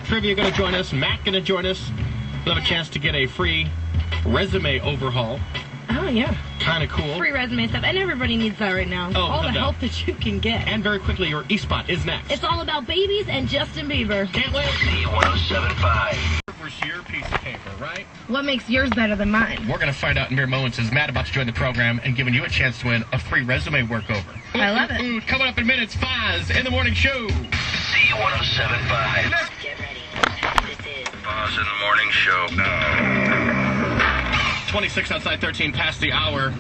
Trivia going to join us. Matt going to join us. We'll have a chance to get a free resume overhaul. Oh, yeah. Kind of cool. Free resume stuff. And everybody needs that right now. Oh, all the help that you can get. And very quickly, your E-Spot is next. It's all about babies and Justin Bieber. Can't wait. Z107.5. Versus your piece of paper, right? What makes yours better than mine? We're going to find out in mere moments as Matt about to join the program and giving you a chance to win a free resume workover. I love it. Coming up in minutes, Foz in the morning show. Z107.5. Get ready. This is Foz in the morning show. No. 26 outside 13 past the hour.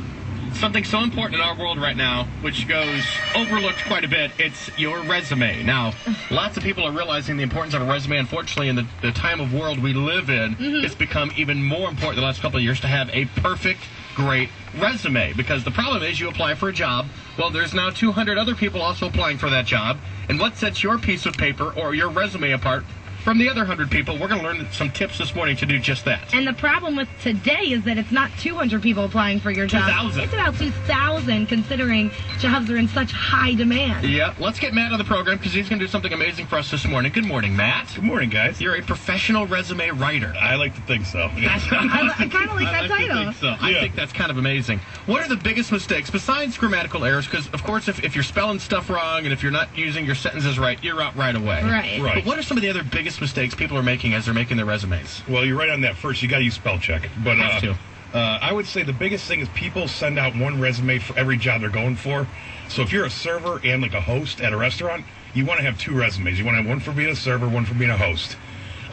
Something so important in our world right now, which goes overlooked quite a bit, it's your resume. Now, lots of people are realizing the importance of a resume. Unfortunately, in the time of world we live in, it's become even more important the last couple of years to have a perfect, great resume. Because the problem is you apply for a job, well, there's now 200 other people also applying for that job. And what sets your piece of paper or your resume apart from the other 100 people? We're going to learn some tips this morning to do just that. And the problem with today is that it's not 200 people applying for your job. 2,000. It's about 2,000, considering jobs are in such high demand. Yeah, let's get Matt on the program because he's going to do something amazing for us this morning. Good morning, Matt. Good morning, guys. You're a professional resume writer. I like to think so. I kind of like that title. I think that's kind of amazing. What are the biggest mistakes besides grammatical errors? Because, of course, if you're spelling stuff wrong and if you're not using your sentences right, you're out right away. Right. But what are some of the other biggest mistakes people are making as they're making their resumes? Well, you're right on that first. You got to use spell check. But Have to. I would say the biggest thing is people send out one resume for every job they're going for. So if you're a server and like a host at a restaurant, you want to have two resumes. You want to have one for being a server, one for being a host.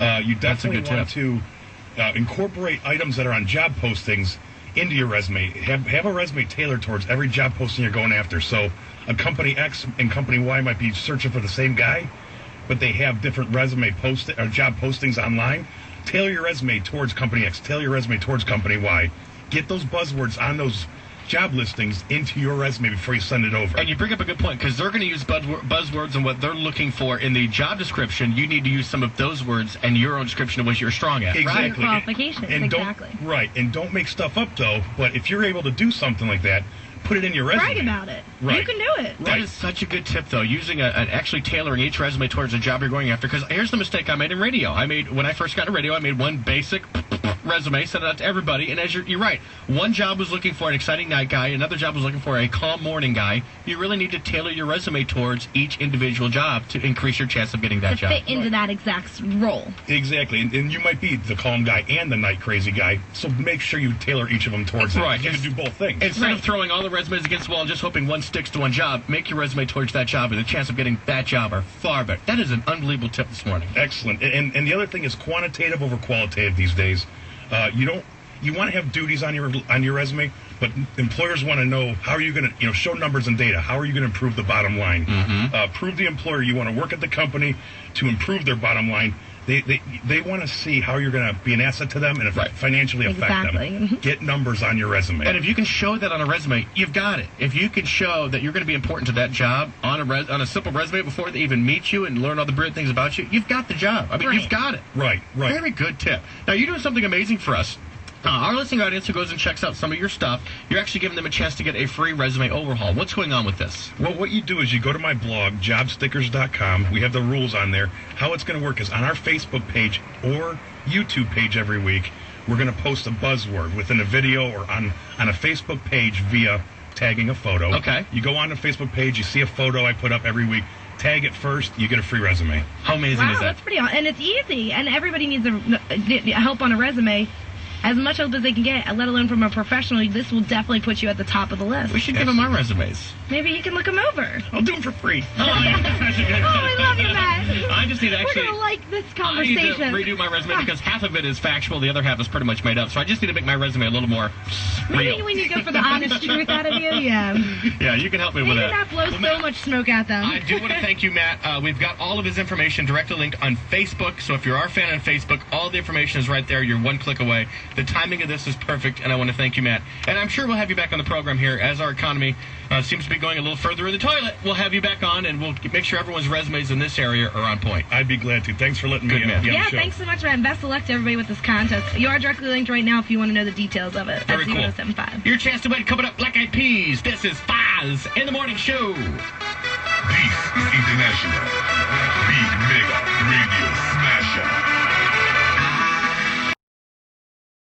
You definitely want to incorporate items that are on job postings into your resume. Have a resume tailored towards every job posting you're going after. So a company X and company Y might be searching for the same guy, but they have different resume job postings online. Tailor your resume towards company X. Tailor your resume towards company Y. Get those buzzwords on those job listings into your resume before you send it over. And you bring up a good point because they're going to use buzzwords and what they're looking for in the job description. You need to use some of those words and your own description of what you're strong at. Exactly. Your qualifications, and exactly. And don't make stuff up, though. But if you're able to do something like that, put it in your resume. Write about it. Right. You can do it. That is such a good tip, though, using actually tailoring each resume towards the job you're going after. Because here's the mistake I made in radio. When I first got into radio, I made one basic resume, sent it out to everybody. And as you're right, one job was looking for an exciting night guy, another job was looking for a calm morning guy. You really need to tailor your resume towards each individual job to increase your chance of getting that job. To fit into that exact role. Exactly. And you might be the calm guy and the night crazy guy. So make sure you tailor each of them towards that. Right. You can do both things. Instead of throwing all the resumes against the wall and just hoping one sticks to one job, make your resume towards that job, and the chance of getting that job are far better. That is an unbelievable tip this morning. Excellent. And the other thing is quantitative over qualitative these days. You want to have duties on your resume, but employers want to know how are you going to show numbers and data. How are you going to improve the bottom line? Prove the employer you want to work at the company to improve their bottom line. They want to see how you're going to be an asset to them and financially affect them. Get numbers on your resume. And if you can show that on a resume, you've got it. If you can show that you're going to be important to that job on a simple resume before they even meet you and learn all the brilliant things about you, you've got the job. You've got it. Right. Very good tip. Now, you're doing something amazing for us. Our listening audience who goes and checks out some of your stuff, you're actually giving them a chance to get a free resume overhaul. What's going on with this? Well, what you do is you go to my blog, JobStickers.com. We have the rules on there. How it's going to work is on our Facebook page or YouTube page every week, we're going to post a buzzword within a video or on a Facebook page via tagging a photo. Okay. You go on the Facebook page, you see a photo I put up every week. Tag it first, you get a free resume. How amazing is that? That's pretty awesome. And it's easy. And everybody needs help on a resume. As much help as they can get, let alone from a professional, this will definitely put you at the top of the list. We should give them our resumes. Maybe you can look them over. I'll do them for free. I love you, Matt. I just need to actually... We're going to like this I conversation. need to redo my resume because half of it is factual, the other half is pretty much made up. So I just need to make my resume a little more Maybe real. we need to go for the honest truth out of you, yeah. Yeah, you can help me with Maybe that. that blows so much smoke at them. I do want to thank you, Matt. We've got all of his information directly linked on Facebook. So if you're our fan on Facebook, all the information is right there. You're one click away. The timing of this is perfect, and I want to thank you, Matt. And I'm sure we'll have you back on the program here as our economy seems to be going a little further in the toilet. We'll have you back on, and we'll make sure everyone's resumes in this area are on point. I'd be glad to. Thanks for letting me be on the show. Thanks so much, man. Best of luck to everybody with this contest. You are directly linked right now if you want to know the details of it. Very cool. 075. Your chance to win coming up, Black Eyed Peas. This is Foz in the Morning Show. This is International Big Mega Radio.